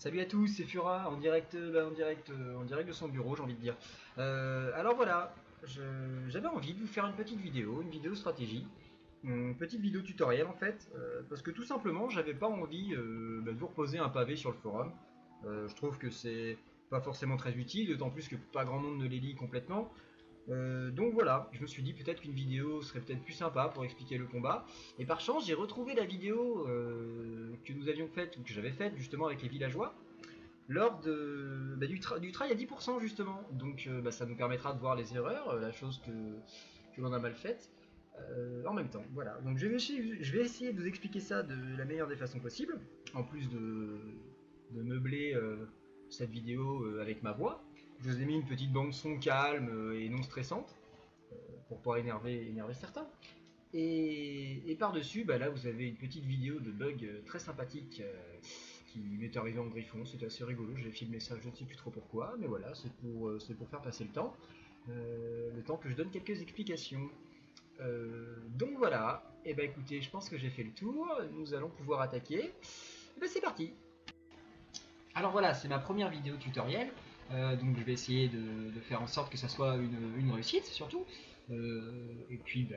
Salut à tous, c'est Fura en direct, en direct de son bureau, j'ai envie de dire. Alors voilà, j'avais envie de vous faire une vidéo stratégie, une petite vidéo tutoriel en fait, parce que tout simplement, j'avais pas envie de vous reposer un pavé sur le forum. Je trouve que c'est pas forcément très utile, d'autant plus que pas grand monde ne les lit complètement. Donc voilà, je me suis dit peut-être qu'une vidéo serait peut-être plus sympa pour expliquer le combat. Et par chance, j'ai retrouvé la vidéo que nous avions faite, ou que j'avais faite justement avec les villageois, lors du trail à 10% justement. Donc ça nous permettra de voir les erreurs, la chose que l'on a mal faite. En même temps, voilà. Donc je vais essayer de vous expliquer ça de la meilleure des façons possibles, en plus de meubler cette vidéo avec ma voix. Je vous ai mis une petite bande son calme et non stressante pour pas énerver certains. Et par-dessus, là vous avez une petite vidéo de bug très sympathique qui m'est arrivé en griffon. C'était assez rigolo, j'ai filmé ça, je ne sais plus trop pourquoi, mais voilà, c'est pour faire passer le temps que je donne quelques explications. Donc voilà, et écoutez, je pense que j'ai fait le tour, nous allons pouvoir attaquer. Et c'est parti. Alors voilà, c'est ma première vidéo tutoriel, donc je vais essayer de faire en sorte que ça soit une réussite surtout. Et puis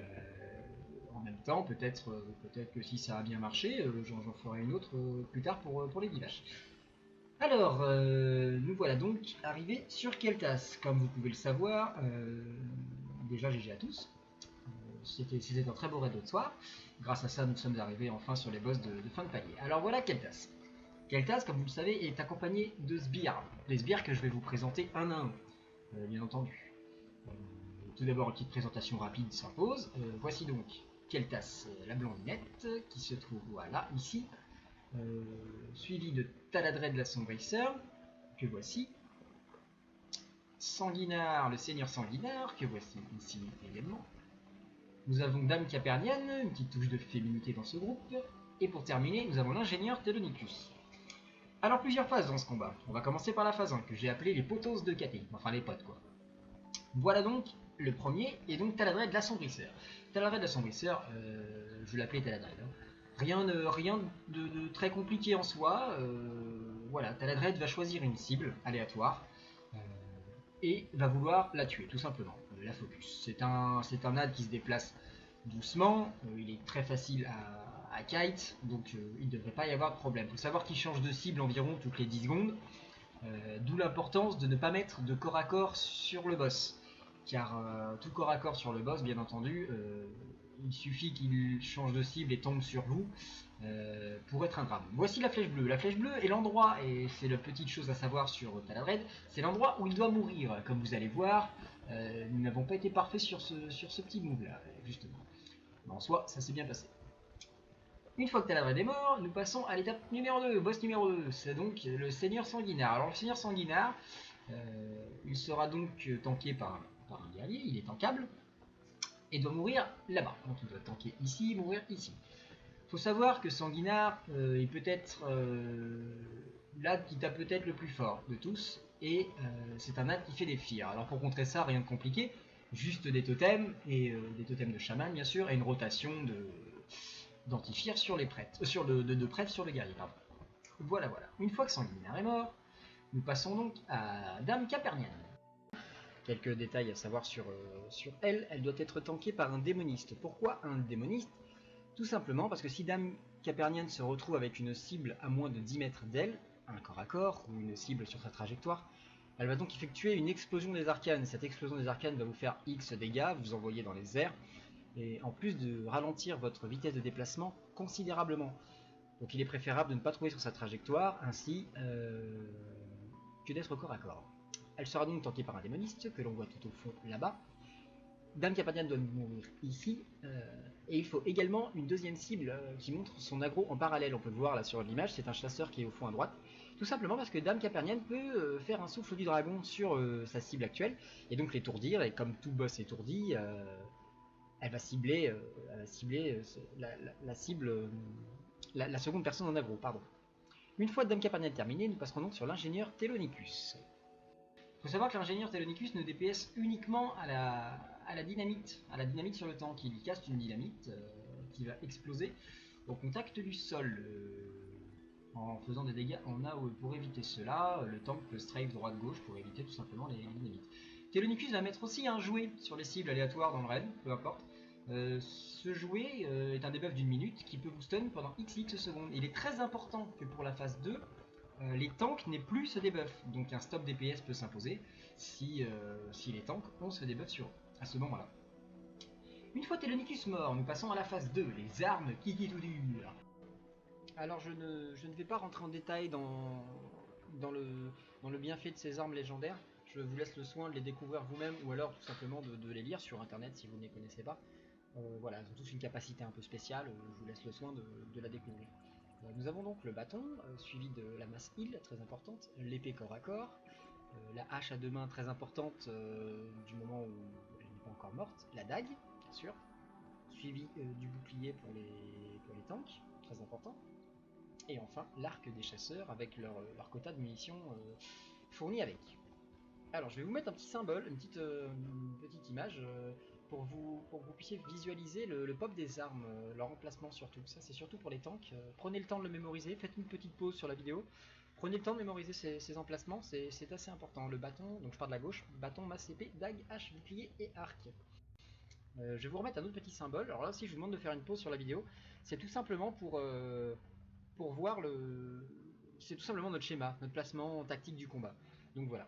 en même temps, peut-être que si ça a bien marché, j'en ferai une autre plus tard pour les villages. Alors, nous voilà donc arrivés sur Keltas. Comme vous pouvez le savoir, déjà GG à tous. C'était un très beau raid de soir. Grâce à ça, nous sommes arrivés enfin sur les boss de fin de palier. Alors voilà Keltas. Keltas, comme vous le savez, est accompagné de sbires. Les sbires que je vais vous présenter un à un, bien entendu. Tout d'abord, une petite présentation rapide s'impose. Voici donc Keltas, la blondinette, qui se trouve voilà, ici, suivi de Taladred, la sombrisseur, que voici. Sanguinard, le seigneur Sanguinard, que voici ici également. Nous avons Dame Caperniane, une petite touche de féminité dans ce groupe. Et pour terminer, nous avons l'ingénieur Telonicus. Alors plusieurs phases dans ce combat. On va commencer par la phase 1, que j'ai appelée les potos de KT, enfin les potes quoi. Voilà donc le premier, et donc Taladred l'assombrisseur. Taladred l'assombrisseur, je l'appelais Taladred. Hein. Rien de très compliqué en soi. Voilà, Taladred va choisir une cible aléatoire et va vouloir la tuer, tout simplement, la focus. C'est un ad qui se déplace doucement, il est très facile à kite, donc il ne devrait pas y avoir de problème. Il faut savoir qu'il change de cible environ toutes les 10 secondes, d'où l'importance de ne pas mettre de corps à corps sur le boss. Car tout corps à corps sur le boss, bien entendu, il suffit qu'il change de cible et tombe sur vous pour être un drame. Voici la flèche bleue. La flèche bleue est l'endroit, et c'est la petite chose à savoir sur Taladred, c'est l'endroit où il doit mourir. Comme vous allez voir, nous n'avons pas été parfaits sur ce petit move là, justement. Mais en soi, ça s'est bien passé. Une fois que Taladred est mort, nous passons à l'étape numéro 2, boss numéro 2, c'est donc le Seigneur Sanguinard. Alors le Seigneur Sanguinard, il sera donc tanké par un guerrier, il est tankable, et doit mourir là-bas. Donc il doit tanker ici, mourir ici. Il faut savoir que Sanguinard est peut-être l'ad qui tape peut-être le plus fort de tous, et c'est un ad qui fait des fears. Alors pour contrer ça, rien de compliqué, juste des totems, et des totems de chaman bien sûr, et une rotation d'anti-fear sur les prêtres, de prêtres sur les guerriers, pardon. Voilà. Une fois que Sanguinard est mort, nous passons donc à Dame Caperniane. Quelques détails à savoir sur elle. Elle doit être tankée par un démoniste. Pourquoi un démoniste? Tout simplement parce que si Dame Caperniane se retrouve avec une cible à moins de 10 mètres d'elle, un corps à corps ou une cible sur sa trajectoire, elle va donc effectuer une explosion des arcanes. Cette explosion des arcanes va vous faire X dégâts, vous envoyer dans les airs, et en plus de ralentir votre vitesse de déplacement considérablement. Donc il est préférable de ne pas trouver sur sa trajectoire, ainsi que d'être corps à corps. Elle sera donc tankée par un démoniste, que l'on voit tout au fond là-bas. Dame Caperniane doit mourir ici, et il faut également une deuxième cible qui montre son aggro en parallèle. On peut le voir là sur l'image, c'est un chasseur qui est au fond à droite. Tout simplement parce que Dame Caperniane peut faire un souffle du dragon sur sa cible actuelle, et donc l'étourdir, et comme tout boss étourdi, elle va cibler, la cible, la seconde personne en aggro, pardon. Une fois Dame Caperniane terminée, nous passerons donc sur l'ingénieur Telonicus. Il faut savoir que l'ingénieur Telonicus ne DPS uniquement à la dynamite sur le tank. Il casse une dynamite qui va exploser au contact du sol. en faisant des dégâts en AOE. Pour éviter cela, le tank peut strafe droite-gauche pour éviter tout simplement les dynamites. Telonicus va mettre aussi un jouet sur les cibles aléatoires dans le raid, peu importe. Ce jouet est un debuff d'une minute qui peut vous stun pendant XX secondes. Il est très important que pour la phase 2, les tanks n'aient plus ce debuff. Donc un stop DPS peut s'imposer si les tanks ont ce debuff sur eux à ce moment-là. Une fois Telonicus mort, nous passons à la phase 2, les armes kiki tout dur. Alors je ne vais pas rentrer en détail dans le bienfait de ces armes légendaires. Je vous laisse le soin de les découvrir vous-même ou alors tout simplement de les lire sur internet si vous ne les connaissez pas. Voilà, ils ont tous une capacité un peu spéciale, je vous laisse le soin de la découvrir. Nous avons donc le bâton, suivi de la masse heal, très importante, l'épée corps à corps, la hache à deux mains, très importante du moment où elle n'est pas encore morte, la dague, bien sûr, suivi du bouclier pour les tanks, très important, et enfin l'arc des chasseurs avec leur quota de munitions fourni avec. Alors je vais vous mettre un petit symbole, une petite image pour que vous puissiez visualiser le pop des armes, leur emplacement surtout. Ça c'est surtout pour les tanks. Prenez le temps de le mémoriser, faites une petite pause sur la vidéo. Prenez le temps de mémoriser ces emplacements, c'est assez important. Le bâton, donc je pars de la gauche, bâton, masse, épée, dague, hache, bouclier et arc. Je vais vous remettre un autre petit symbole. Alors là aussi je vous demande de faire une pause sur la vidéo. C'est tout simplement pour voir c'est tout simplement notre schéma, notre placement tactique du combat. Donc voilà.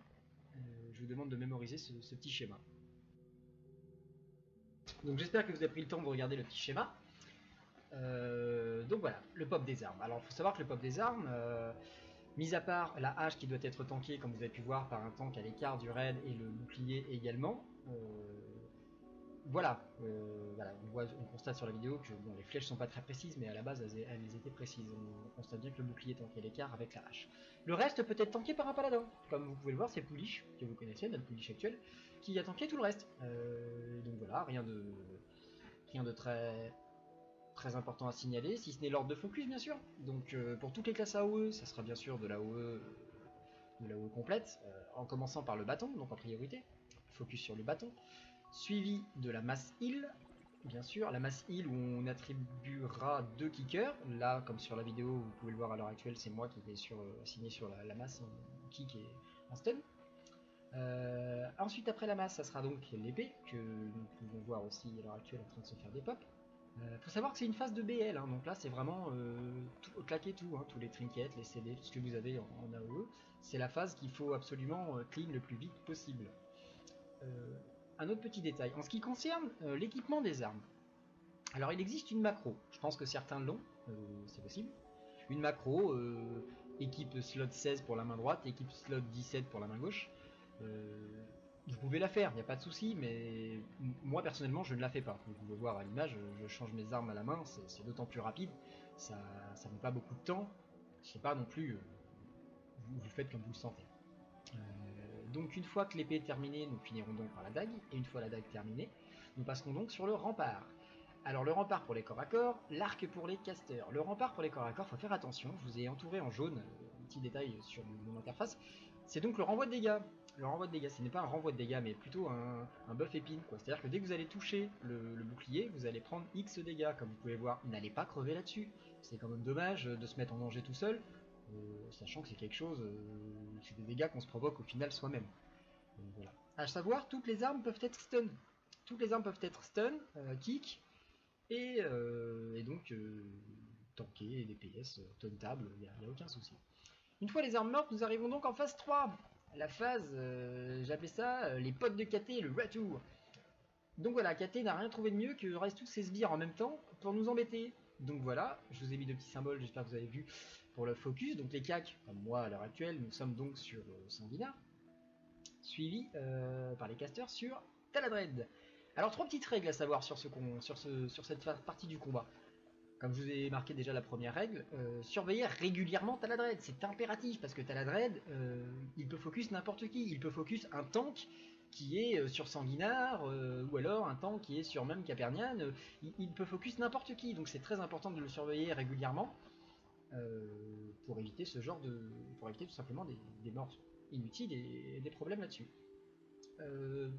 Je vous demande de mémoriser ce petit schéma. Donc j'espère que vous avez pris le temps de regarder le petit schéma. Donc voilà, le pop des armes. Alors il faut savoir que le pop des armes, mis à part la hache qui doit être tankée, comme vous avez pu voir, par un tank à l'écart du raid et le bouclier également, voilà, on constate sur la vidéo que bon, les flèches sont pas très précises, mais à la base elles étaient précises. On constate bien que le bouclier est tanké à l'écart avec la hache. Le reste peut être tanké par un paladin. Comme vous pouvez le voir, c'est Poulich, que vous connaissez, notre Poulich actuel, qui a tanké tout le reste. Donc voilà, rien de très important à signaler, si ce n'est l'ordre de focus bien sûr. Donc pour toutes les classes AOE, ça sera bien sûr de l'AOE complète, en commençant par le bâton, donc en priorité, focus sur le bâton. Suivi de la masse heal, bien sûr, la masse heal où on attribuera 2 kickers. Là, comme sur la vidéo, vous pouvez le voir à l'heure actuelle, c'est moi qui vais assigné sur la masse en kick et en stun. Ensuite, après la masse, ça sera donc l'épée, que nous pouvons voir aussi à l'heure actuelle en train de se faire des pops. Faut savoir que c'est une phase de BL, hein, donc là c'est vraiment claquer tout, hein, tous les trinkets, les CD, tout ce que vous avez en AOE. C'est la phase qu'il faut absolument clean le plus vite possible. Un autre petit détail, en ce qui concerne l'équipement des armes. Alors il existe une macro, je pense que certains l'ont, c'est possible. Une macro, équipe slot 16 pour la main droite, équipe slot 17 pour la main gauche. Vous pouvez la faire, il n'y a pas de souci, mais moi personnellement je ne la fais pas. Vous pouvez voir à l'image, je change mes armes à la main, c'est d'autant plus rapide, ça ne met pas beaucoup de temps, je sais pas non plus, vous faites comme vous le sentez. Donc une fois que l'épée est terminée, nous finirons donc par la dague, et une fois la dague terminée, nous passerons donc sur le rempart. Alors le rempart pour les corps à corps, l'arc pour les casters. Le rempart pour les corps à corps, faut faire attention, je vous ai entouré en jaune, un petit détail sur mon interface, c'est donc le renvoi de dégâts. Le renvoi de dégâts, ce n'est pas un renvoi de dégâts, mais plutôt un buff épine, quoi. C'est-à-dire que dès que vous allez toucher le bouclier, vous allez prendre X dégâts, comme vous pouvez voir, n'allez pas crever là-dessus. C'est quand même dommage de se mettre en danger tout seul, sachant que c'est quelque chose, c'est des dégâts qu'on se provoque au final soi-même. Voilà. À savoir, toutes les armes peuvent être stun. Toutes les armes peuvent être stun, kick, et donc tanker, DPS, tauntable, il n'y a aucun souci. Une fois les armes mortes, nous arrivons donc en phase 3. La phase, j'appelais ça les potes de KT, le retour. Donc voilà, KT n'a rien trouvé de mieux que reste tous ces sbires en même temps pour nous embêter. Donc voilà, je vous ai mis de petits symboles, j'espère que vous avez vu, pour le focus. Donc les CAC, comme moi à l'heure actuelle, nous sommes donc sur Sanguinard, suivi par les casters sur Taladred. Alors 3 petites règles à savoir sur cette partie du combat. Comme je vous ai marqué déjà la première règle, surveiller régulièrement Taladred, c'est impératif parce que Taladred, il peut focus n'importe qui, il peut focus un tank qui est sur Sanguinard, ou alors un tank qui est sur même Capernian, il peut focus n'importe qui, donc c'est très important de le surveiller régulièrement pour éviter pour éviter tout simplement des morts inutiles et des problèmes là-dessus.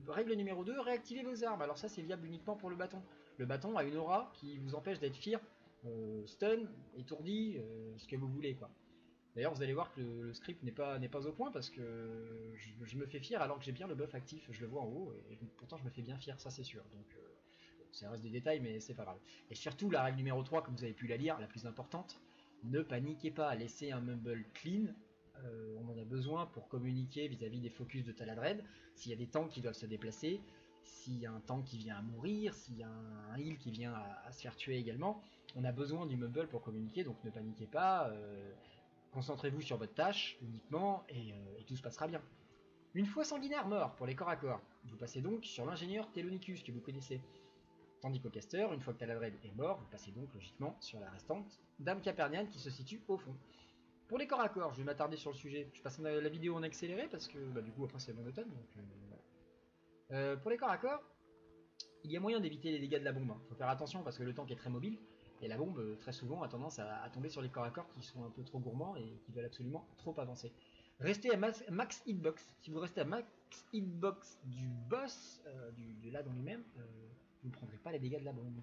Règle numéro 2, réactivez vos armes. Alors ça c'est viable uniquement pour le bâton. Le bâton a une aura qui vous empêche d'être fear, stun, étourdi, ce que vous voulez quoi. D'ailleurs, vous allez voir que le script n'est pas au point parce que je me fais fier alors que j'ai bien le buff actif, je le vois en haut, et pourtant je me fais bien fier, ça c'est sûr. Donc ça reste des détails, mais c'est pas grave. Et surtout, la règle numéro 3, comme vous avez pu la lire, la plus importante, ne paniquez pas, laissez un mumble clean. On en a besoin pour communiquer vis-à-vis des focus de Taladred. S'il y a des tanks qui doivent se déplacer, s'il y a un tank qui vient à mourir, s'il y a un heal qui vient à se faire tuer également, on a besoin du mumble pour communiquer, donc ne paniquez pas. Concentrez-vous sur votre tâche uniquement et tout se passera bien. Une fois sanguinaire mort pour les corps à corps, vous passez donc sur l'ingénieur Telonicus que vous connaissez. Tandis qu'au caster, une fois que Taladred est mort, vous passez donc logiquement sur la restante, Dame Caperniane qui se situe au fond. Pour les corps à corps, je vais m'attarder sur le sujet. Je passe la vidéo en accéléré parce que du coup après c'est monotone. Donc, pour les corps à corps, il y a moyen d'éviter les dégâts de la bombe. Il faut faire attention parce que le tank est très mobile. Et la bombe, très souvent, a tendance à tomber sur les corps à corps qui sont un peu trop gourmands et qui veulent absolument trop avancer. Restez à max hitbox. Si vous restez à max hitbox du boss, de l'ad en lui-même, vous ne prendrez pas les dégâts de la bombe.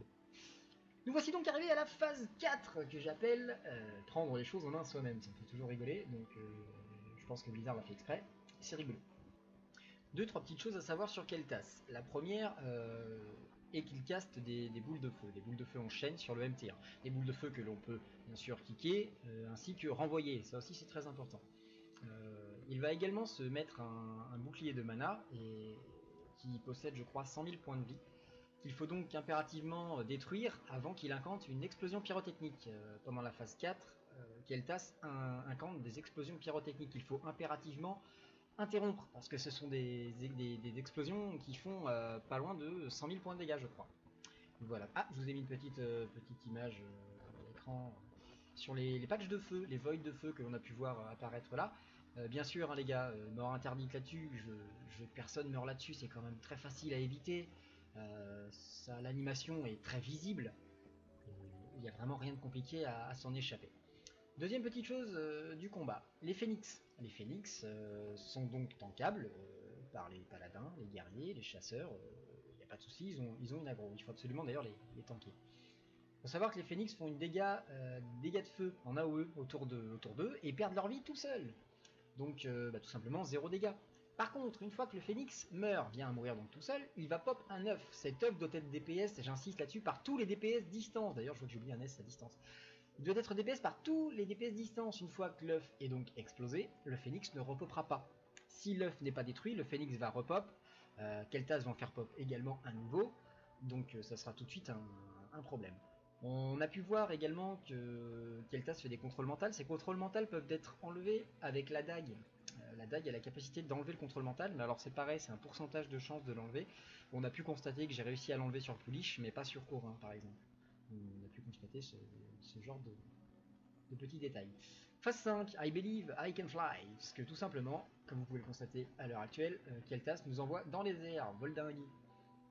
Nous voici donc arrivés à la phase 4 que j'appelle prendre les choses en main soi-même. Ça me fait toujours rigoler, donc je pense que Blizzard l'a fait exprès. C'est rigolo. 2-3 petites choses à savoir sur Keltas. La première est qu'il caste des boules de feu. Des boules de feu en chaîne sur le MT1. Des boules de feu que l'on peut bien sûr kicker, ainsi que renvoyer. Ça aussi c'est très important. Il va également se mettre un bouclier de mana et qui possède je crois 100 000 points de vie. Qu'il faut donc impérativement détruire avant qu'il incante une explosion pyrotechnique. Pendant la phase 4, Keltas incante des explosions pyrotechniques qu'il faut impérativement interrompre, parce que ce sont des explosions qui font pas loin de 100 000 points de dégâts, je crois. Voilà. Ah, je vous ai mis une petite image à l'écran sur les patchs de feu, les voids de feu que l'on a pu voir apparaître là. Bien sûr, hein, les gars, mort interdite là-dessus, personne meurt là-dessus, c'est quand même très facile à éviter. L'animation est très visible, il n'y a vraiment rien de compliqué à s'en échapper. Deuxième petite chose du combat, les phénix. Les phénix sont donc tankables par les paladins, les guerriers, les chasseurs, il n'y a pas de souci, ils ont une aggro, il faut absolument d'ailleurs les tanker. Il faut savoir que les phénix font une dégâts de feu en AOE autour d'eux et perdent leur vie tout seuls. Donc tout simplement 0 dégâts. Par contre, une fois que le phénix meurt, vient à mourir donc tout seul, il va pop un œuf. Cet œuf doit être DPS, j'insiste là-dessus, par tous les DPS distance. D'ailleurs, je vois que j'ai oublié un S à distance. Il doit être DPS par tous les DPS distance. Une fois que l'œuf est donc explosé, le phénix ne repopera pas. Si l'œuf n'est pas détruit, le phénix va repop. Keltas va en faire pop également à nouveau. Donc ça sera tout de suite un problème. On a pu voir également que Keltas fait des contrôles mentaux. Ces contrôles mentaux peuvent être enlevés avec la dague. La dague a la capacité d'enlever le contrôle mental, mais alors c'est pareil, c'est un pourcentage de chance de l'enlever. On a pu constater que j'ai réussi à l'enlever sur Poulich, mais pas sur Corin par exemple. On a pu constater ce genre de petits détails. Phase 5, I believe I can fly, parce que tout simplement, comme vous pouvez le constater à l'heure actuelle, Keltas nous envoie dans les airs, vol dingue.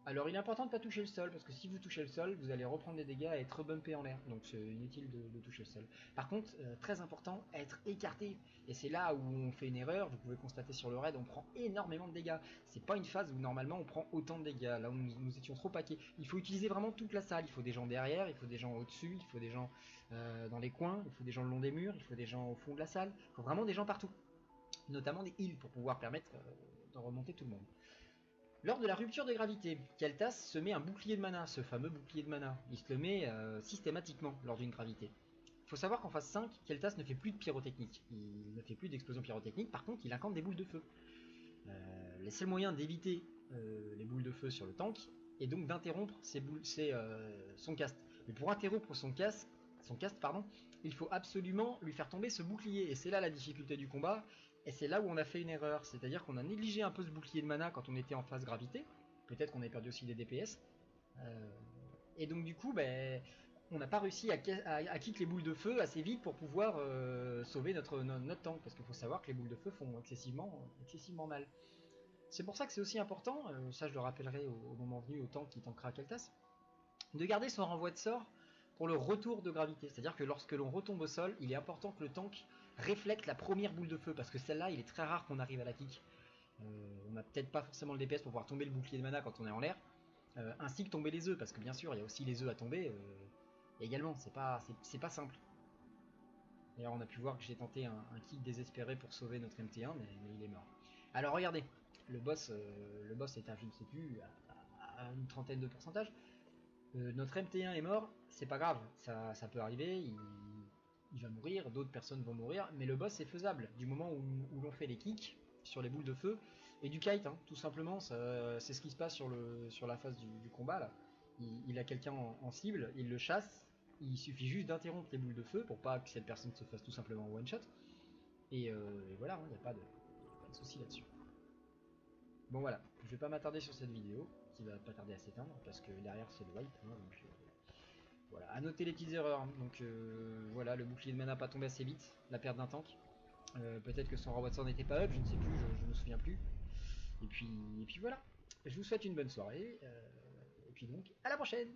Alors il est important de ne pas toucher le sol, parce que si vous touchez le sol, vous allez reprendre des dégâts et être bumpé en l'air, donc c'est inutile de toucher le sol. Par contre, très important, être écarté, et c'est là où on fait une erreur, vous pouvez constater sur le raid, on prend énormément de dégâts. C'est pas une phase où normalement on prend autant de dégâts, là où nous étions trop paquets. Il faut utiliser vraiment toute la salle, il faut des gens derrière, il faut des gens au-dessus, il faut des gens dans les coins, il faut des gens le long des murs, il faut des gens au fond de la salle, il faut vraiment des gens partout. Notamment des heals pour pouvoir permettre de remonter tout le monde. Lors de la rupture de gravité, Keltas se met un bouclier de mana, ce fameux bouclier de mana. Il se le met systématiquement lors d'une gravité. Il faut savoir qu'en phase 5, Keltas ne fait plus de pyrotechnique. Il ne fait plus d'explosion pyrotechnique, par contre il incante des boules de feu. Le seul moyen d'éviter les boules de feu sur le tank est donc d'interrompre son cast. Mais pour interrompre son cast, il faut absolument lui faire tomber ce bouclier. Et c'est là la difficulté du combat. Et c'est là où on a fait une erreur, c'est-à-dire qu'on a négligé un peu ce bouclier de mana quand on était en phase gravité. Peut-être qu'on avait perdu aussi des DPS. Et donc du coup, on n'a pas réussi à kick les boules de feu assez vite pour pouvoir sauver notre tank. Parce qu'il faut savoir que les boules de feu font excessivement mal. C'est pour ça que c'est aussi important, ça je le rappellerai au moment venu au tank qui tankera Keltas, de garder son renvoi de sort pour le retour de gravité. C'est-à-dire que lorsque l'on retombe au sol, il est important que le tank réflecte la première boule de feu, parce que celle-là, il est très rare qu'on arrive à la kick. On n'a peut-être pas forcément le DPS pour pouvoir tomber le bouclier de mana quand on est en l'air, ainsi que tomber les œufs, parce que bien sûr, il y a aussi les œufs à tomber, et également, c'est pas simple. D'ailleurs, on a pu voir que j'ai tenté un kick désespéré pour sauver notre MT1, mais il est mort. Alors regardez, le boss est un je ne sais plus, à une trentaine de pourcentage. Notre MT1 est mort, c'est pas grave, ça peut arriver, il va mourir, d'autres personnes vont mourir, mais le boss c'est faisable, du moment où l'on fait les kicks sur les boules de feu, et du kite, hein, tout simplement, c'est ce qui se passe sur la phase du combat, là. Il a quelqu'un en cible, il le chasse, il suffit juste d'interrompre les boules de feu pour pas que cette personne se fasse tout simplement one shot, et voilà, il n'y a pas de souci là-dessus. Bon voilà, je vais pas m'attarder sur cette vidéo, qui va pas tarder à s'éteindre, parce que derrière c'est le wipe, hein, donc voilà, à noter les petites erreurs, donc voilà, le bouclier de mana pas tombé assez vite, la perte d'un tank, peut-être que son Watson n'était pas up, je ne sais plus, je me souviens plus, et puis voilà, je vous souhaite une bonne soirée, et puis donc, à la prochaine.